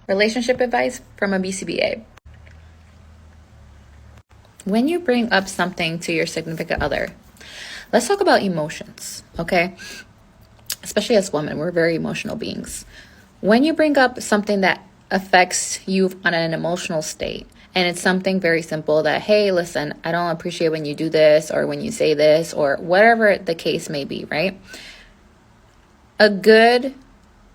Relationship advice from a BCBA. When you bring up something to your significant other, let's talk about emotions, okay? Especially as women, we're very emotional beings. When you bring up something that affects you on an emotional state, and it's something very simple that, hey, listen, I don't appreciate when you do this or when you say this or whatever the case may be, right? A good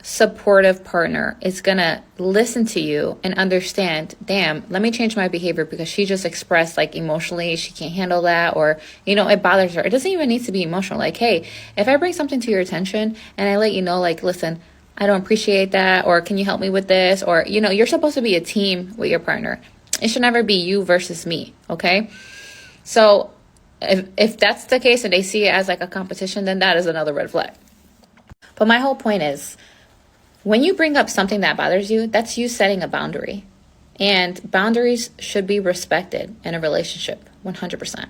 supportive partner is going to listen to you and understand, damn, let me change my behavior because she just expressed like emotionally she can't handle that, or it bothers her. It doesn't even need to be emotional. Like, hey, if I bring something to your attention and I let you know, like, listen, I don't appreciate that, or can you help me with this, or you're supposed to be a team with your partner. It should never be you versus me. Okay, so if that's the case and they see it as like a competition, then that is another red flag. But my whole point is, when you bring up something that bothers you, that's you setting a boundary. And boundaries should be respected in a relationship, 100%.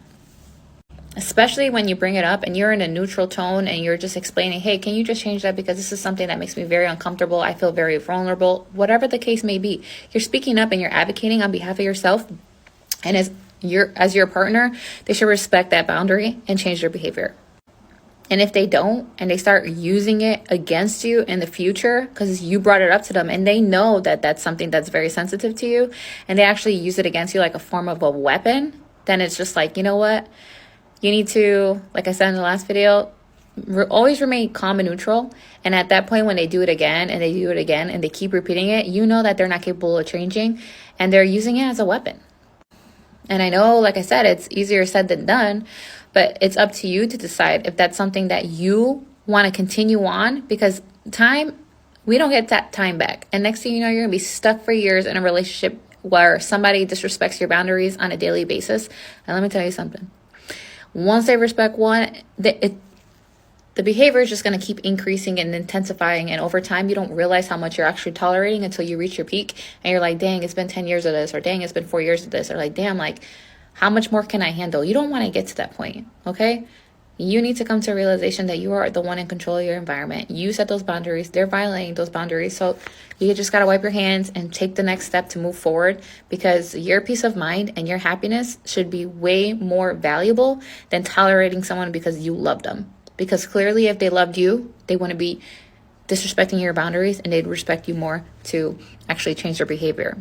Especially when you bring it up and you're in a neutral tone and you're just explaining, hey, can you just change that because this is something that makes me very uncomfortable. I feel very vulnerable, whatever the case may be. You're speaking up and you're advocating on behalf of yourself. And as your partner, they should respect that boundary and change their behavior. And if they don't, and they start using it against you in the future because you brought it up to them and they know that that's something that's very sensitive to you, and they actually use it against you like a form of a weapon, then it's just like, you know what? You need to, like I said in the last video, always remain calm and neutral. And at that point, when they do it again and they do it again and they keep repeating it, you know that they're not capable of changing and they're using it as a weapon. And I know, like I said, it's easier said than done, but it's up to you to decide if that's something that you want to continue on, because we don't get that time back. And next thing you know, you're going to be stuck for years in a relationship where somebody disrespects your boundaries on a daily basis. And let me tell you something. Once they respect one, the behavior is just going to keep increasing and intensifying. And over time, you don't realize how much you're actually tolerating until you reach your peak. And you're like, dang, it's been 10 years of this, or dang, it's been 4 years of this, or like, damn, like, how much more can I handle? You don't want to get to that point, okay? You need to come to a realization that you are the one in control of your environment. You set those boundaries. They're violating those boundaries. So you just got to wipe your hands and take the next step to move forward, because your peace of mind and your happiness should be way more valuable than tolerating someone because you love them. Because clearly, if they loved you, they wouldn't be disrespecting your boundaries, and they'd respect you more to actually change their behavior.